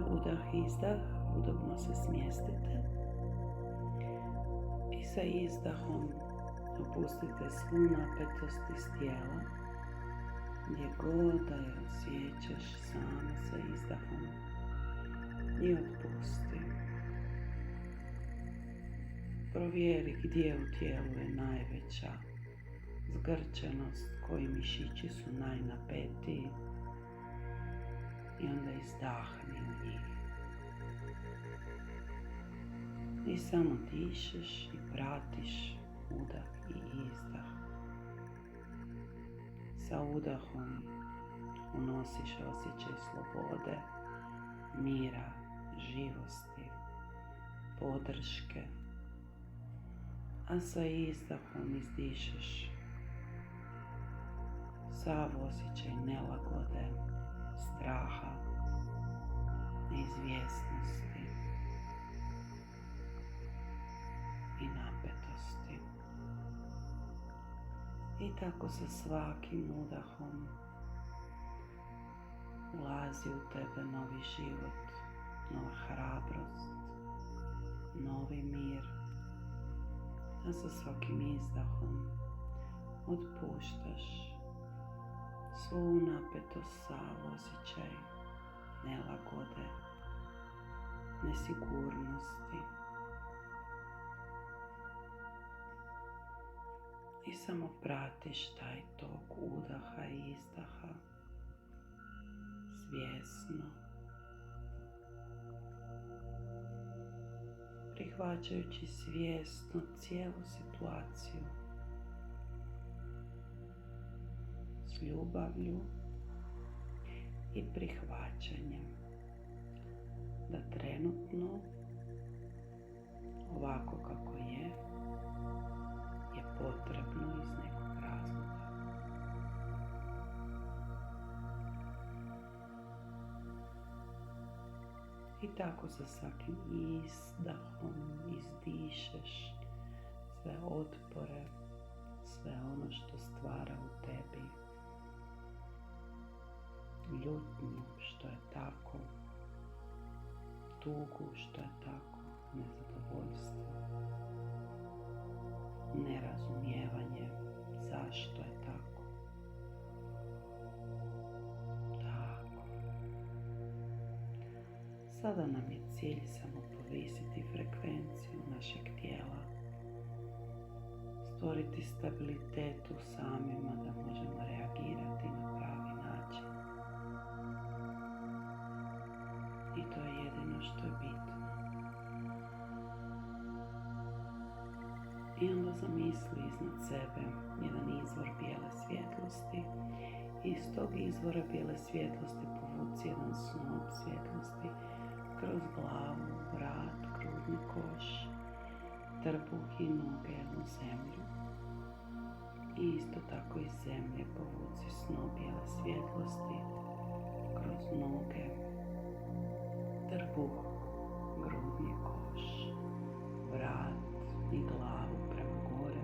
udah, izdah, udobno se smjestite i sa izdahom opustite svu napetost iz tijela, gdje god da je osjećaš samo sa izdahom i otpusti. Provjeri gdje u tijelu je najveća zgrčenost, koji mišići su najnapetiji i onda izdahni u njih. I samo dišeš i pratiš udah i izdah. Sa udahom unosiš osjećaj slobode, mira, živosti, podrške, a sa izdahom izdišeš sav osjećaj nelagode, straha, neizvjesnosti i napetosti. I tako sa svakim udahom ulazi u tebe novi život, nova hrabrost, novi mir, a sa svakim izdahom otpuštaš svu napetost, sav osjećaj nelagode, nesigurnosti. I samo pratiš taj tok udaha i izdaha svjesno, prihvaćajući svjesno cijelu situaciju s ljubavlju i prihvaćanjem da trenutno ovako kako je potrebno iz nekog razloga. I tako sa svakim izdahom izdišeš sve otpore, sve ono što stvara u tebi ljutnju što je tako, tugu što je tako, nezadovoljstvo, nerazumijevanje zašto je tako. Tako. Sada nam je cilj samo povisiti frekvenciju našeg tijela, stvoriti stabilitet u samima da možemo reagirati na pravi način. I to je jedino što je bitno. I onda zamisli iznad sebe jedan izvor bijele svjetlosti i iz tog izvora bijele svjetlosti povuci jedan snop svjetlosti kroz glavu, vrat, grudni koš, trbuh i noge u zemlju. I isto tako iz zemlje povuci snop bijele svjetlosti kroz noge, trbuh, grudni koš, vrat i glavu prema gore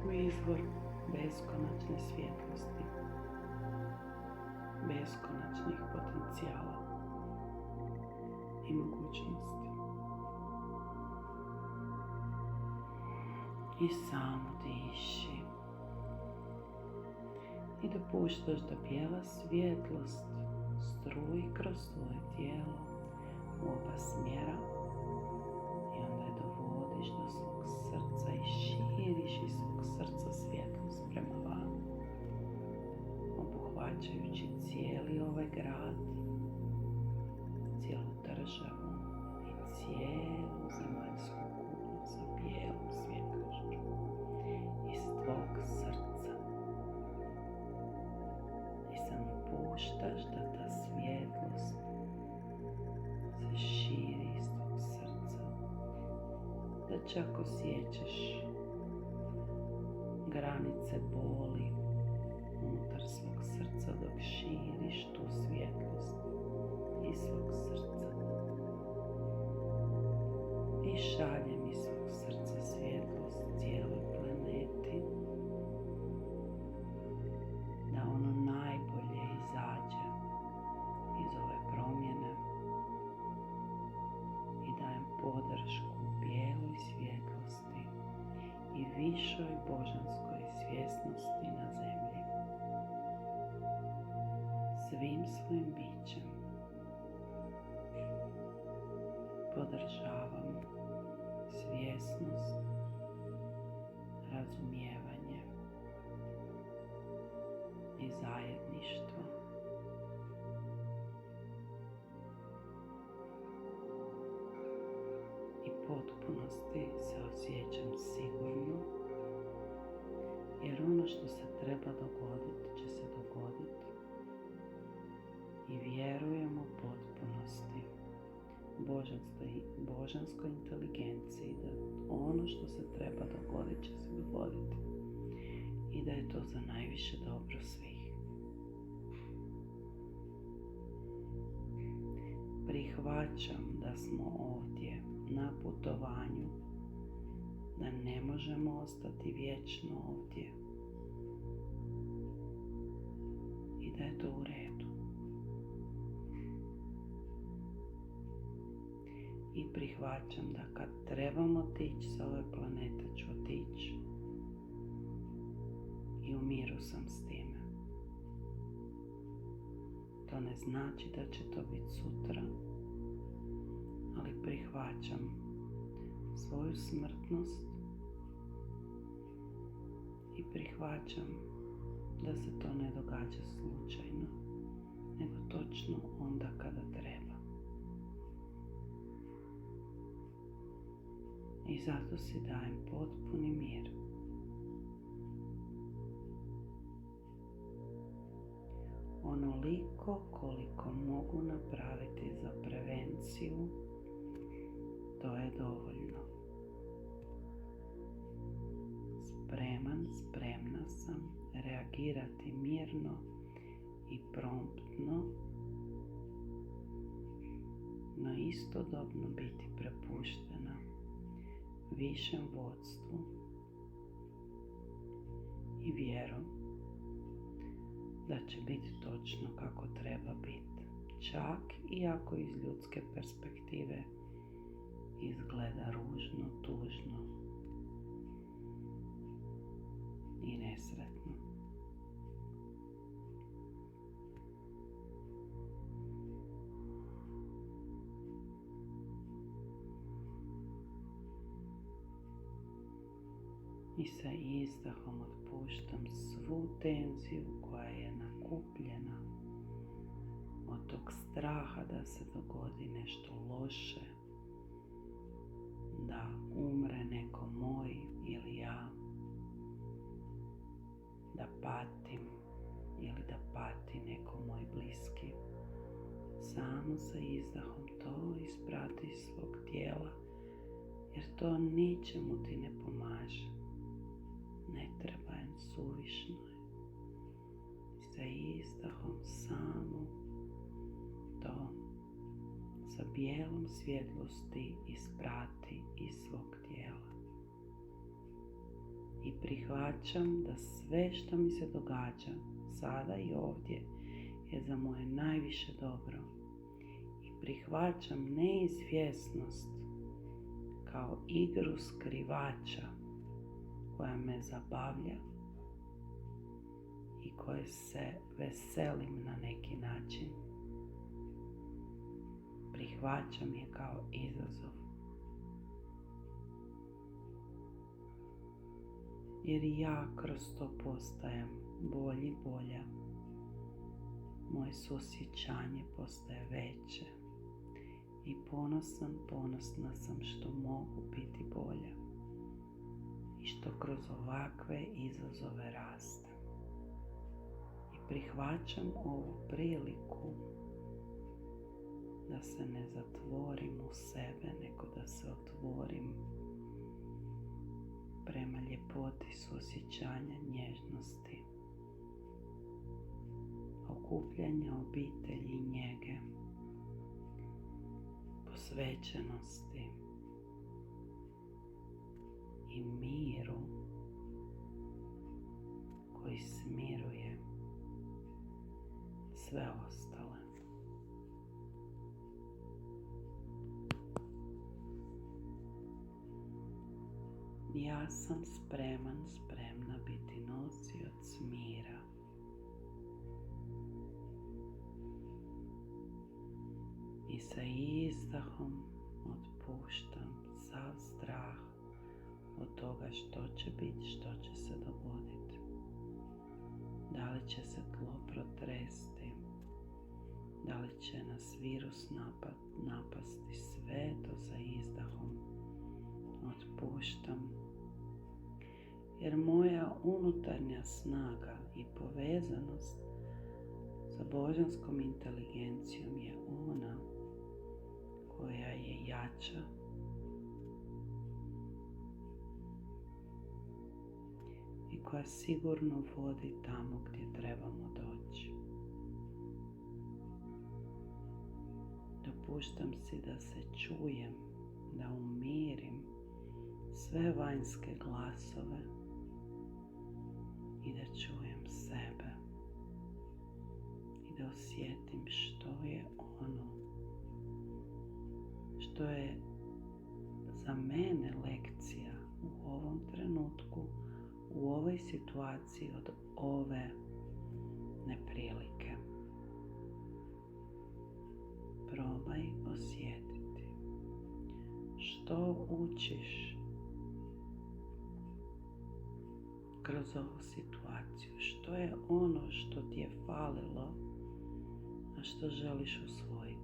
u izvor beskonačne svjetlosti, beskonačnih potencijala i mogućnosti. I samo diši i dopuštaš da bijela svjetlost struji kroz svoje tijelo u oba smjera. I onda je dovodiš do svog srca i širiš iz svog srca svjetlost prema van, obuhvaćajući cijeli ovaj grad, cijelu državu i cijelu zemaljsku kuglu sa bijelom svjetlošću iz tvog srca. I samo puštaš da ta svjetlost se širi iz tvog srca, da čak osjećaš granice boli unutar svog srca dok širiš tu svjetlost iz svog srca. I šaljem iz svog srca svjetlost cijeloj planeti, da ono najbolje izađe iz ove podršku bijeloj svjetlosti i višoj božanskoj svjesnosti na zemlji. Svim svojim bićem podržavam svjesnost, razumijevanje i zajedništvo. I potpunosti se osjećam sigurno, jer ono što se treba dogoditi će se dogoditi. I vjerujem u potpunosti božanskoj inteligenciji da ono što se treba dogoditi će se dogoditi i da je to za najviše dobro svih. Prihvaćam da smo ovdje na putovanju, da ne možemo ostati vječno ovdje i da je to u redu. I prihvaćam da kad trebamo otići sa ove planete ću otići i u miru sam s time. To ne znači da će to biti sutra, ali prihvaćam svoju smrtnost i prihvaćam da se to ne događa slučajno, nego točno onda kada treba. I zato si dajem potpuni mir. Onoliko koliko mogu napraviti za prevenciju, to je dovoljno. Spremna sam reagirati mirno i promptno, no istodobno biti prepuštena višem vodstvu i vjerom da će biti točno kako treba biti, čak i ako iz ljudske perspektive izgleda ružno, tužno i nesretno. I sa izdahom otpuštam svu tenziju koja je nakupljena od tog straha da se dogodi nešto loše, da umre neko moj ili ja, da patim ili da pati neko moj bliski. Samo sa izdahom to isprati iz svog tijela, jer to ničemu ti ne pomaže. Ne treba je, suvišno je. Sa izdahom samo to sa bijelom svjetlosti isprati iz svog tijela. I prihvaćam da sve što mi se događa sada i ovdje je za moje najviše dobro. I prihvaćam neizvjesnost kao igru skrivača koja me zabavlja i koje se veselim na neki način. Prihvaćam je kao izazov. Jer ja kroz to postajem bolji i bolja. Moje suosjećanje postaje veće. I ponosna sam što mogu biti bolja. I što kroz ovakve izazove rastem. I prihvaćam ovu priliku da se ne zatvorim u sebe, nego da se otvorim prema ljepoti suosjećanja, nježnosti, okupljanja obitelji i njege, posvećenosti i miru koji smiruje sve ostale. Ja sam spreman, spremna biti nosioc mira. I sa izdahom otpuštam sav strah od toga što će biti, što će se dogoditi. Da li će se tlo protresti, da li će nas virus napasti, sve to sa izdahom otpuštam. Jer moja unutarnja snaga i povezanost sa božanskom inteligencijom je ona koja je jača i koja sigurno vodi tamo gdje trebamo doći. Dopuštam si da se čujem, da umirim sve vanjske glasove i da čujem sebe i da osjetim što je ono što je za mene lekcija u ovom trenutku, u ovoj situaciji, od ove neprilike. Probaj osjetiti što učiš kroz ovu situaciju, što je ono što ti je falilo, a što želiš usvojiti.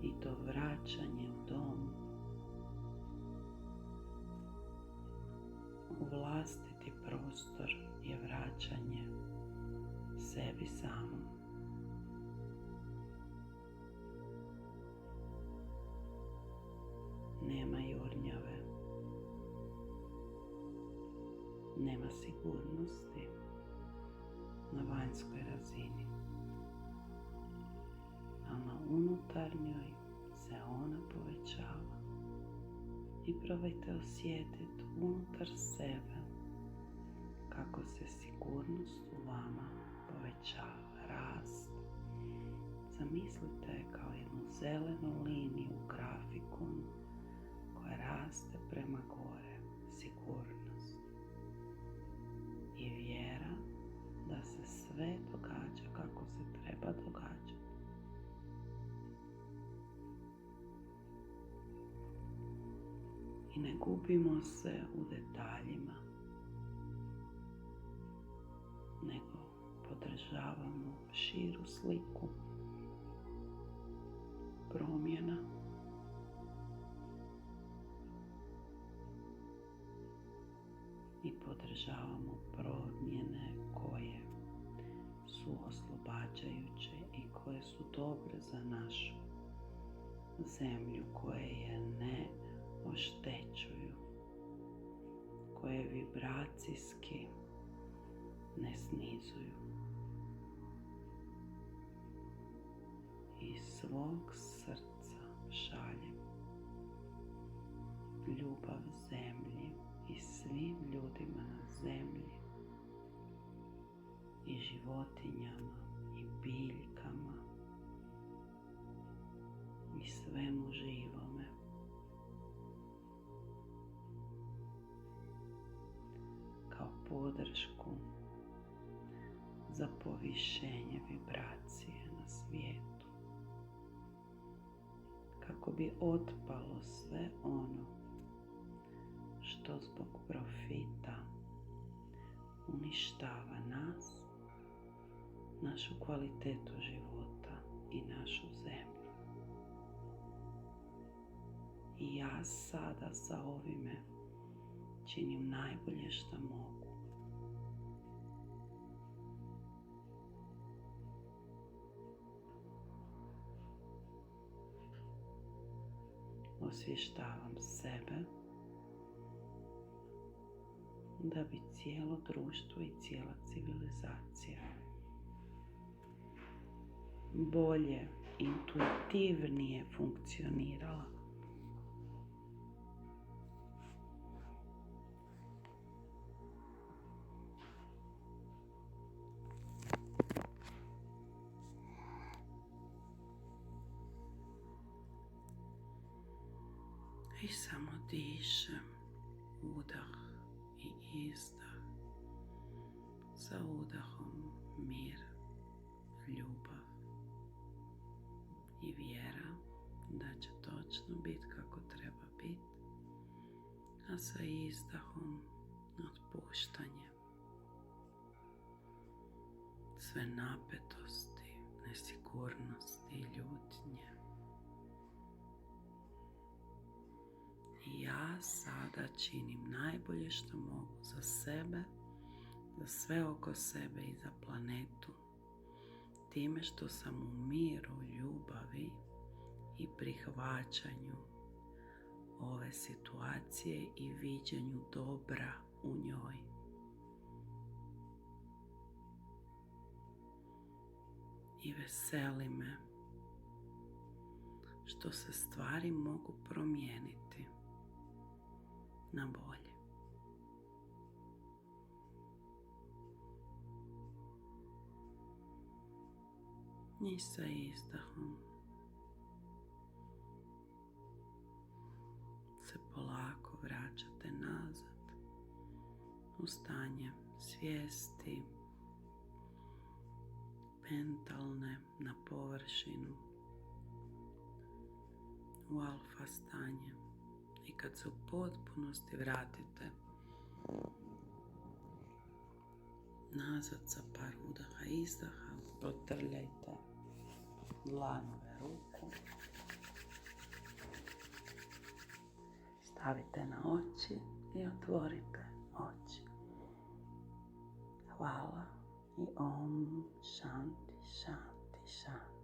I to vraćanje u dom, u vlastiti prostor, je vraćanje sebi samom. Nema jurnjave, nema sigurnosti na vanjskoj razini, a na unutarnjoj se ona povećava. I probajte osjetiti unutar sebe kako se sigurnost u vama povećava, raste. Zamislite je kao jednu zelenu liniju u grafikonu koja raste prema gore, sigurnost i vjera da se sve događa kako se treba događati. I ne gubimo se u detaljima, nego podržavamo širu sliku promjena i podržavamo promjene koje su oslobađajuće i koje su dobre za našu zemlju, koje je ne oštećuju, koje vibracijski ne snizuju. Iz svog srca šaljem ljubav zemlji i svim ljudima na zemlji i životinjama i biljkama i svemu živome. Kao podršku za povišenje vibracije na svijetu, kako bi otpalo sve ono što zbog profita uništava nas, našu kvalitetu života i našu zemlju. I ja sada sa ovime činim najbolje što mogu. Osvještavam sebe da bi cijelo društvo i cijela civilizacija bolje, intuitivnije funkcionirala. I samo dišem, udah i izdah. Sa udahom mir, ljubav i vjera da će točno biti kako treba biti. A sa izdahom otpuštanje. Sve napetosti, nesigurnosti i ljutnje. I ja sada činim najbolje što mogu za sebe, za sve oko sebe i za planetu. Time što sam u miru, ljubavi i prihvaćanju ove situacije i viđenju dobra u njoj. I veseli me što se stvari mogu promijeniti na bolje. I sa izdahom se polako vraćate nazad u stanje svijesti, mentalne na površinu, u alfa stanje. I kad se u potpunosti vratite nazad sa par udaha i izdaha, protrljajte dlanove ruku, stavite na oči i otvorite oči. Hvala i Om Shanti Shanti Shanti.